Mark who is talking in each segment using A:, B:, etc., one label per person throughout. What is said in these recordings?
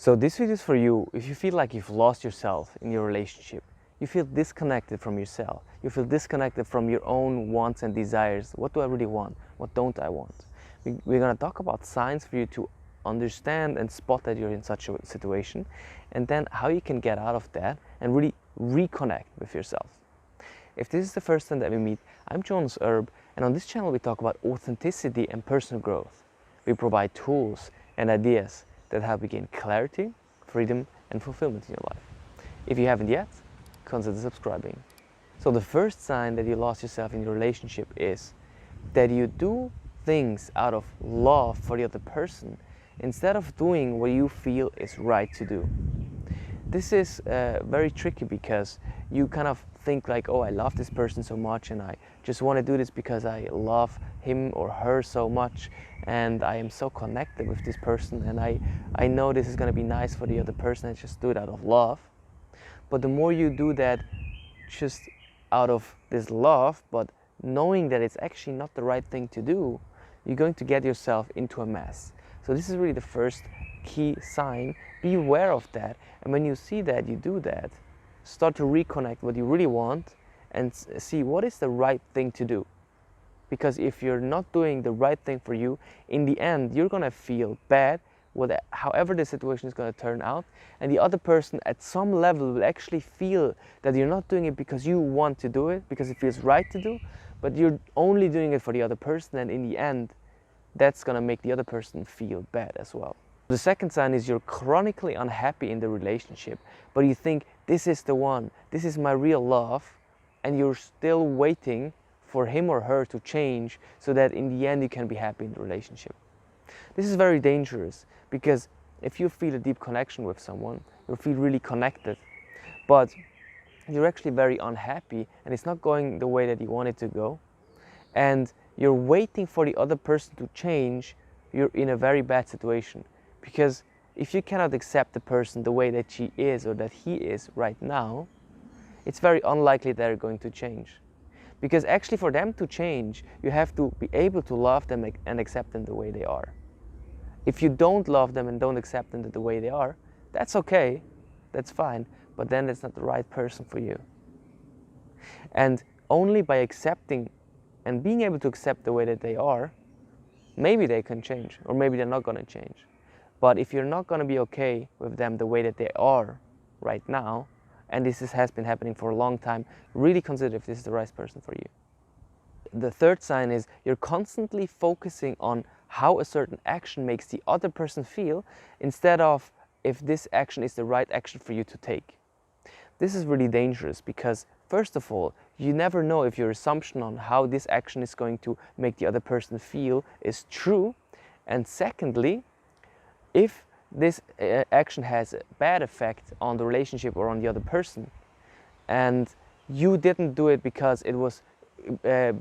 A: So this video is for you if you feel like you've lost yourself in your relationship. You feel disconnected from yourself. You feel disconnected from your own wants and desires. What do I really want? What don't I want? We're going to talk about signs for you to understand and spot that you're in such a situation, and then how you can get out of that and really reconnect with yourself. If this is the first time that we meet, I'm Jonas Erb, and on this channel we talk about authenticity and personal growth. We provide tools and ideas that help you gain clarity, freedom, and fulfillment in your life. If you haven't yet, consider subscribing. So the first sign that you lost yourself in your relationship is that you do things out of love for the other person instead of doing what you feel is right to do. This is very tricky because you kind of think like, oh, I love this person so much and I just want to do this because I love him or her so much and I am so connected with this person and I know this is going to be nice for the other person and just do it out of love. But the more you do that just out of this love, but knowing that it's actually not the right thing to do, you're going to get yourself into a mess. So this is really the first key sign. Be aware of that, and when you see that you do that, start to reconnect what you really want and see what is the right thing to do. Because if you're not doing the right thing for you, in the end you're gonna feel bad however the situation is going to turn out, and the other person at some level will actually feel that you're not doing it because you want to do it, because it feels right to do, but you're only doing it for the other person, and in the end that's going to make the other person feel bad as well. The second sign is you're chronically unhappy in the relationship, but you think this is the one, this is my real love, and you're still waiting for him or her to change so that in the end you can be happy in the relationship. This is very dangerous because if you feel a deep connection with someone, you feel really connected, but you're actually very unhappy and it's not going the way that you want it to go, and you're waiting for the other person to change, you're in a very bad situation. Because if you cannot accept the person the way that she is or that he is right now, it's very unlikely they're going to change. Because actually for them to change, you have to be able to love them and accept them the way they are. If you don't love them and don't accept them the way they are, that's okay, that's fine, but then it's not the right person for you. And only by accepting and being able to accept the way that they are, maybe they can change, or maybe they're not going to change. But if you're not going to be okay with them the way that they are right now, and this has been happening for a long time, really consider if this is the right person for you. The third sign is you're constantly focusing on how a certain action makes the other person feel instead of if this action is the right action for you to take. This is really dangerous because, first of all, you never know if your assumption on how this action is going to make the other person feel is true. And secondly, if this action has a bad effect on the relationship or on the other person, and you didn't do it because it was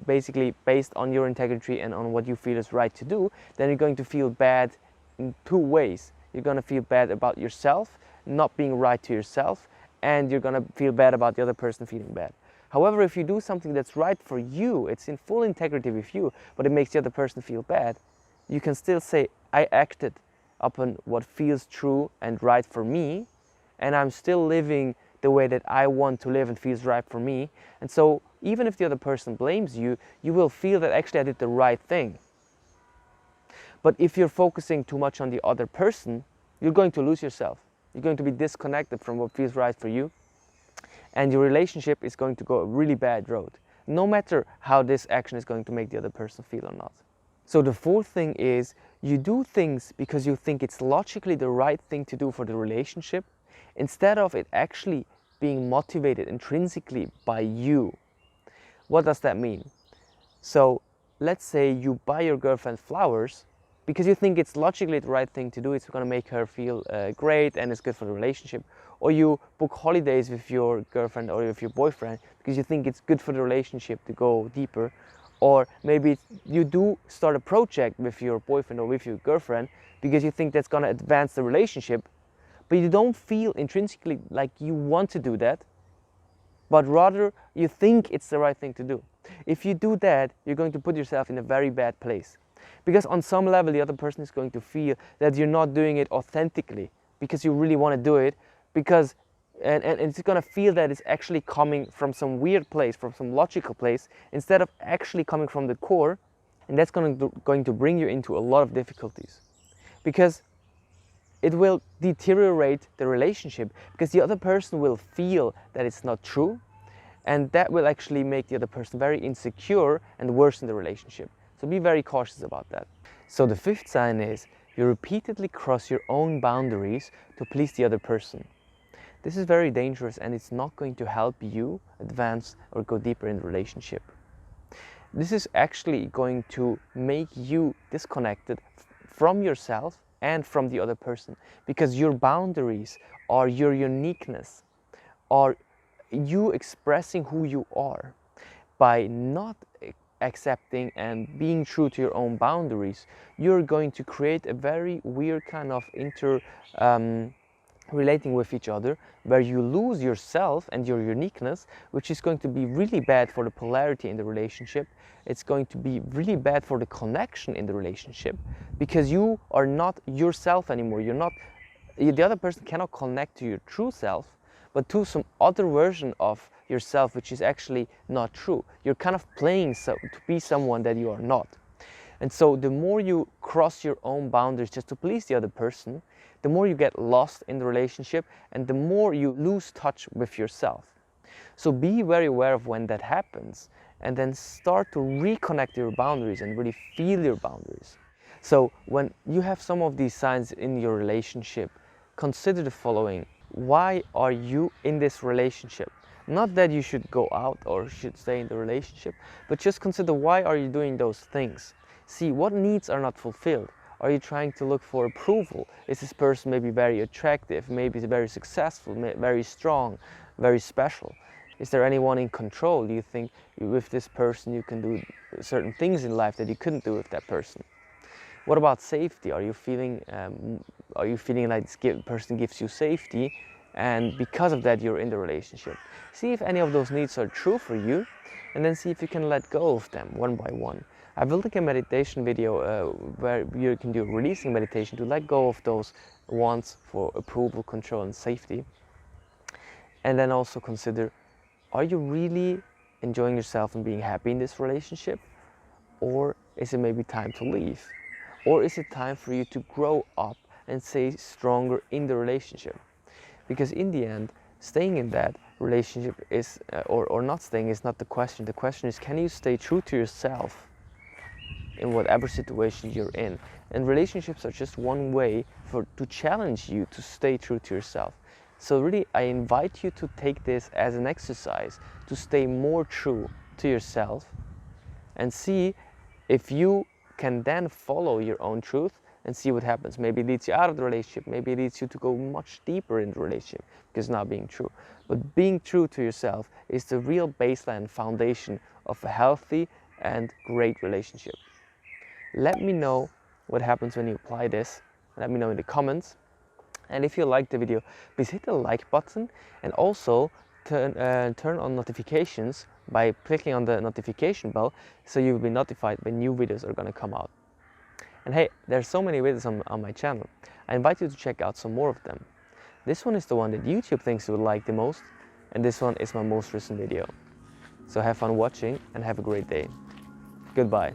A: basically based on your integrity and on what you feel is right to do, then you're going to feel bad in two ways. You're going to feel bad about yourself, not being right to yourself, and you're going to feel bad about the other person feeling bad. However, if you do something that's right for you, it's in full integrity with you, but it makes the other person feel bad, you can still say, I acted upon what feels true and right for me, and I'm still living the way that I want to live and feels right for me. And so even if the other person blames you, you will feel that actually I did the right thing. But if you're focusing too much on the other person, you're going to lose yourself. You're going to be disconnected from what feels right for you, and your relationship is going to go a really bad road, no matter how this action is going to make the other person feel or not. So the fourth thing is you do things because you think it's logically the right thing to do for the relationship, instead of it actually being motivated intrinsically by you. What does that mean? So let's say you buy your girlfriend flowers because you think it's logically the right thing to do, it's going to make her feel great and it's good for the relationship. Or you book holidays with your girlfriend or with your boyfriend because you think it's good for the relationship to go deeper. Or maybe you do start a project with your boyfriend or with your girlfriend because you think that's going to advance the relationship, but you don't feel intrinsically like you want to do that, but rather you think it's the right thing to do. If you do that, you're going to put yourself in a very bad place. Because on some level, the other person is going to feel that you're not doing it authentically, because you really want to do it, because and it's going to feel that it's actually coming from some weird place, from some logical place, instead of actually coming from the core, and that's going to bring you into a lot of difficulties, because it will deteriorate the relationship, because the other person will feel that it's not true, and that will actually make the other person very insecure and worsen the relationship. So be very cautious about that. So the fifth sign is you repeatedly cross your own boundaries to please the other person. This is very dangerous, and it's not going to help you advance or go deeper in the relationship. This is actually going to make you disconnected from yourself and from the other person, because your boundaries are your uniqueness, are you expressing who you are. By not accepting and being true to your own boundaries, you're going to create a very weird kind of relating with each other, where you lose yourself and your uniqueness, which is going to be really bad for the polarity in the relationship. It's going to be really bad for the connection in the relationship, because you are not yourself anymore. The other person cannot connect to your true self, but to some other version of yourself, which is actually not true. You're kind of playing to be someone that you are not. And so the more you cross your own boundaries just to please the other person, the more you get lost in the relationship, and the more you lose touch with yourself. So be very aware of when that happens, and then start to reconnect your boundaries and really feel your boundaries. So when you have some of these signs in your relationship, consider the following. Why are you in this relationship? Not that you should go out or should stay in the relationship, but just consider, why are you doing those things? See, what needs are not fulfilled? Are you trying to look for approval? Is this person maybe very attractive, maybe very successful, very strong, very special? Is there anyone in control? Do you think with this person you can do certain things in life that you couldn't do with that person? What about safety? Are you feeling like this person gives you safety, and because of that you're in the relationship? See if any of those needs are true for you, and then see if you can let go of them one by one. I will link a meditation video where you can do a releasing meditation to let go of those wants for approval, control, and safety. And then also consider, are you really enjoying yourself and being happy in this relationship? Or is it maybe time to leave? Or is it time for you to grow up and stay stronger in the relationship? Because in the end, staying in that relationship is, or not staying, is not the question. The question is, can you stay true to yourself in whatever situation you're in? And relationships are just one way to challenge you to stay true to yourself. So really, I invite you to take this as an exercise to stay more true to yourself, and see if you can then follow your own truth and see what happens. Maybe it leads you out of the relationship, maybe it leads you to go much deeper in the relationship, because not being true. But being true to yourself is the real baseline foundation of a healthy and great relationship. Let me know what happens when you apply this. Let me know in the comments. And if you liked the video, please hit the like button, and also turn on notifications by clicking on the notification bell, so you will be notified when new videos are going to come out. And hey, there's so many videos on my channel. I invite you to check out some more of them. This one is the one that YouTube thinks you would like the most, and this one is my most recent video. So have fun watching and have a great day. Goodbye.